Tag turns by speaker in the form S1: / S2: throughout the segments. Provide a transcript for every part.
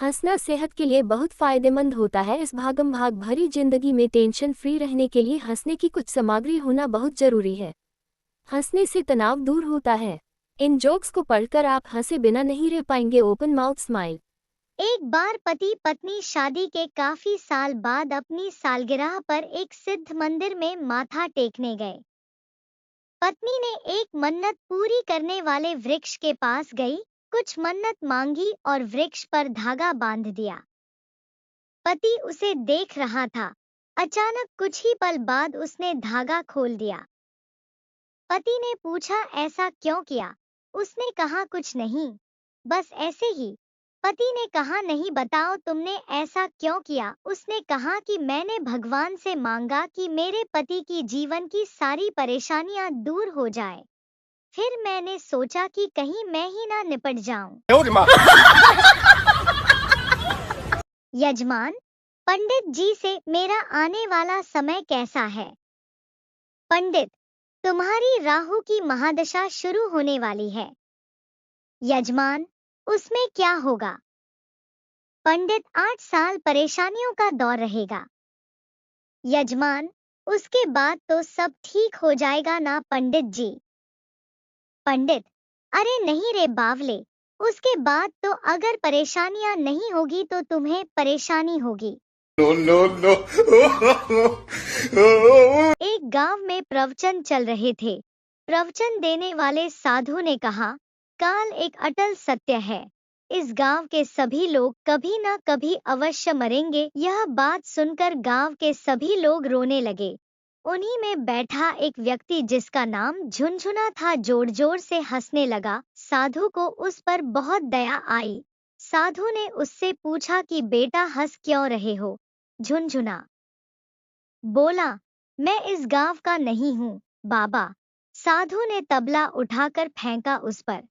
S1: हंसना सेहत के लिए बहुत फायदेमंद होता है। इस भागम भाग भरी जिंदगी में टेंशन फ्री रहने के लिए हंसने की कुछ सामग्री होना बहुत जरूरी है। हंसने से तनाव दूर होता है। इन जोक्स को पढ़कर आप हंसे बिना नहीं रह पाएंगे। Open mouth smile.
S2: एक बार पति पत्नी शादी के काफी साल बाद अपनी सालगिरह पर एक सिद्ध मंदिर में माथा टेकने गए। पत्नी ने एक मन्नत पूरी करने वाले वृक्ष के पास गई, कुछ मन्नत मांगी और वृक्ष पर धागा बांध दिया। पति उसे देख रहा था। अचानक कुछ ही पल बाद उसने धागा खोल दिया। पति ने पूछा, ऐसा क्यों किया? उसने कहा, कुछ नहीं, बस ऐसे ही। पति ने कहा, नहीं, बताओ तुमने ऐसा क्यों किया? उसने कहा कि मैंने भगवान से मांगा कि मेरे पति की जीवन की सारी परेशानियां दूर हो जाए। फिर मैंने सोचा कि कहीं मैं ही ना निपट जाऊं। यजमान, पंडित जी से मेरा आने वाला समय कैसा है? पंडित, तुम्हारी राहु की महादशा शुरू होने वाली है। यजमान, उसमें क्या होगा? पंडित, 8 साल परेशानियों का दौर रहेगा। यजमान, उसके बाद तो सब ठीक हो जाएगा ना पंडित जी? पंडित, अरे नहीं रे बावले, उसके बाद तो अगर परेशानियां नहीं होगी तो तुम्हें परेशानी होगी। No no no. एक गांव में प्रवचन चल रहे थे। प्रवचन देने वाले साधु ने कहा, काल एक अटल सत्य है। इस गांव के सभी लोग कभी न कभी अवश्य मरेंगे। यह बात सुनकर गांव के सभी लोग रोने लगे। उन्हीं में बैठा एक व्यक्ति जिसका नाम झुनझुना था जोर जोर से हंसने लगा। साधु को उस पर बहुत दया आई। साधु ने उससे पूछा कि बेटा हंस क्यों रहे हो? झुनझुना बोला, मैं इस गांव का नहीं हूँ बाबा। साधु ने तबला उठाकर फेंका उस पर।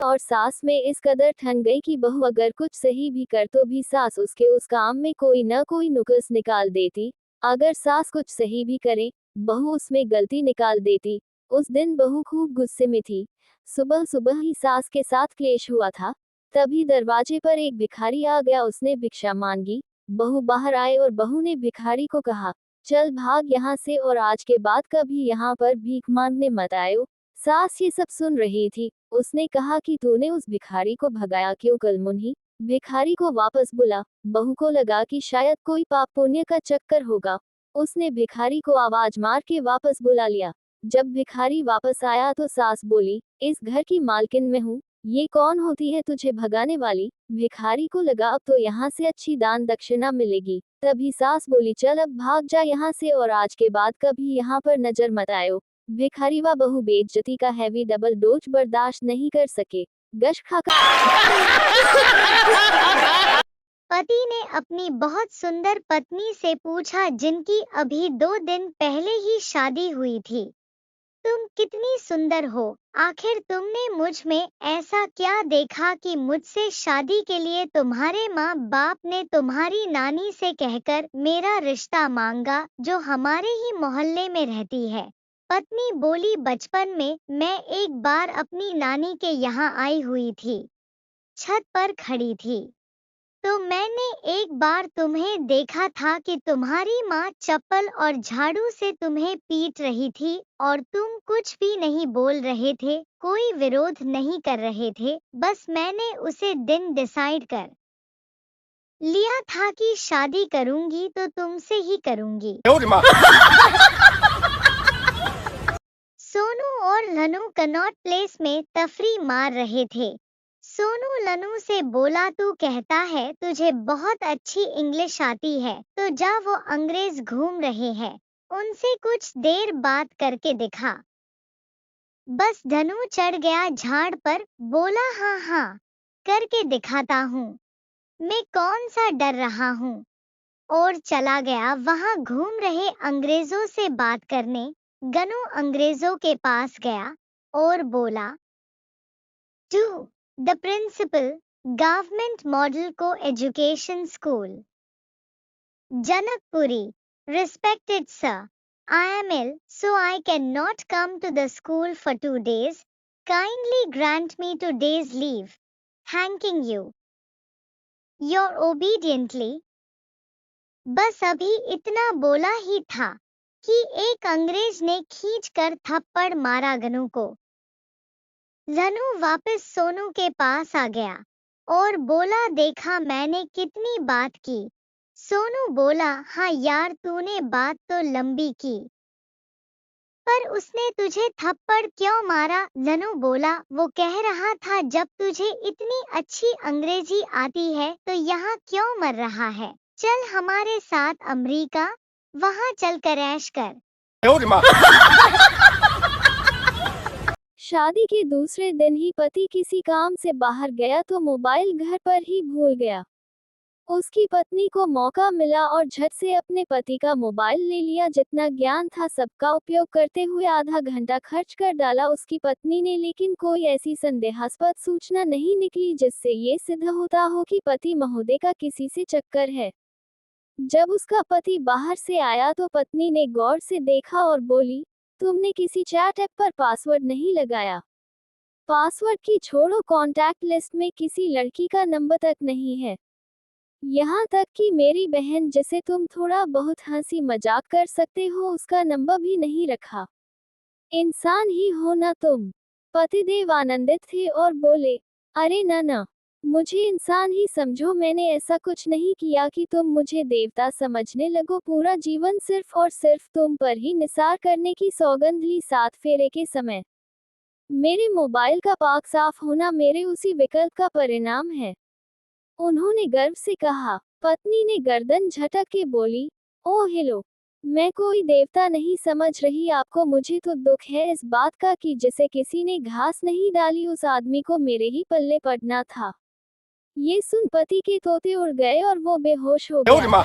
S1: और सास में इस कदर ठन गई कि बहू अगर कुछ सही भी कर तो भी सास उसके उस काम में कोई न कोई नुक्स निकाल देती। अगर सास कुछ सही भी करे, बहू उसमें गलती निकाल देती। उस दिन बहू खूब गुस्से में थी। सुबह सुबह ही सास के साथ क्लेश हुआ था। तभी दरवाजे पर एक भिखारी आ गया। उसने भिक्षा मांगी। बहू बाहर आए और बहू ने भिखारी को कहा, चल भाग यहाँ से और आज के बाद कभी यहाँ पर भीख मांगने मत आयो। सास ये सब सुन रही थी। उसने कहा कि तूने उस भिखारी को भगाया क्यों कलमुन्ही? भिखारी को वापस बुला। बहू को लगा कि शायद कोई पाप पुण्य का चक्कर होगा। उसने भिखारी को आवाज मार के वापस बुला लिया। जब भिखारी वापस आया तो सास बोली, इस घर की मालकिन मैं हूँ, ये कौन होती है तुझे भगाने वाली? भिखारी को लगा अब तो यहाँ से अच्छी दान दक्षिणा मिलेगी। तभी सास बोली, चल अब भाग जा यहाँ से और आज के बाद कभी यहाँ पर नजर मत आयो। भिखारी व बहू बेइज्जती का हैवी डबल डोज बर्दाश्त नहीं कर सके। गश खाकर
S2: पति ने अपनी बहुत सुंदर पत्नी से पूछा, जिनकी अभी 2 दिन पहले ही शादी हुई थी, तुम कितनी सुंदर हो। आखिर तुमने मुझ में ऐसा क्या देखा कि मुझसे शादी के लिए तुम्हारे माँ बाप ने तुम्हारी नानी से कहकर मेरा रिश्ता मांगा, जो हमारे ही मोहल्ले में रहती है? पत्नी बोली, बचपन में मैं एक बार अपनी नानी के यहाँ आई हुई थी। छत पर खड़ी थी तो मैंने एक बार तुम्हें देखा था कि तुम्हारी माँ चप्पल और झाड़ू से तुम्हें पीट रही थी और तुम कुछ भी नहीं बोल रहे थे, कोई विरोध नहीं कर रहे थे। बस मैंने उसे दिन डिसाइड कर लिया था कि शादी करूंगी तो तुमसे ही करूंगी। सोनू और लनू कनॉट प्लेस में तफरी मार रहे थे। सोनू लनू से बोला, तू कहता है तुझे बहुत अच्छी इंग्लिश आती है, तो जा वो अंग्रेज घूम रहे हैं, उनसे कुछ देर बात करके दिखा। बस धनु चढ़ गया झाड़ पर, बोला, हाँ हाँ करके दिखाता हूँ, मैं कौन सा डर रहा हूँ, और चला गया वहाँ घूम रहे अंग्रेजों से बात करने। गनु अंग्रेजों के पास गया और बोला, to the principal, government model coeducation school, Janakpuri, respected sir, I am ill, so I cannot come to the school for 2 days. Kindly grant me today's leave. Thanking you. Your obediently. बस अभी इतना बोला ही था कि एक अंग्रेज ने खींचकर थप्पड़ मारा गनू को। रनु वापस सोनू के पास आ गया और बोला, देखा मैंने कितनी बात की। सोनू बोला, हाँ यार तूने बात तो लंबी की, पर उसने तुझे थप्पड़ क्यों मारा? रनु बोला, वो कह रहा था जब तुझे इतनी अच्छी अंग्रेजी आती है तो यहाँ क्यों मर रहा है? चल हमारे साथ अमेरिका, वहाँ चलकर ऐश कर।
S1: शादी के दूसरे दिन ही पति किसी काम से बाहर गया तो मोबाइल घर पर ही भूल गया। उसकी पत्नी को मौका मिला और झट से अपने पति का मोबाइल ले लिया। जितना ज्ञान था सबका उपयोग करते हुए आधा घंटा खर्च कर डाला उसकी पत्नी ने, लेकिन कोई ऐसी संदेहास्पद सूचना नहीं निकली जिससे ये सिद्ध होता हो कि पति महोदय का किसी से चक्कर है। जब उसका पति बाहर से आया तो पत्नी ने गौर से देखा और बोली, तुमने किसी चैट ऐप पर पासवर्ड नहीं लगाया? पासवर्ड की छोड़ो, कॉन्टैक्ट लिस्ट में किसी लड़की का नंबर तक नहीं है। यहाँ तक कि मेरी बहन जिसे तुम थोड़ा बहुत हंसी मजाक कर सकते हो उसका नंबर भी नहीं रखा। इंसान ही हो ना तुम? पतिदेव आनंदित थे और बोले, अरे ना, मुझे इंसान ही समझो, मैंने ऐसा कुछ नहीं किया कि तुम मुझे देवता समझने लगो। पूरा जीवन सिर्फ और सिर्फ तुम पर ही निसार करने की सौगंध ली 7 फेरे के समय। मेरे मोबाइल का पाक साफ होना मेरे उसी विकल्प का परिणाम है, उन्होंने गर्व से कहा। पत्नी ने गर्दन झटक के बोली, ओह हेलो, मैं कोई देवता नहीं समझ रही आपको, मुझे तो दुख है इस बात का कि जिसे किसी ने घास नहीं डाली उस आदमी को मेरे ही पल्ले पड़ना था। ये सुन पति के तोते उड़ गए और वो बेहोश हो गया।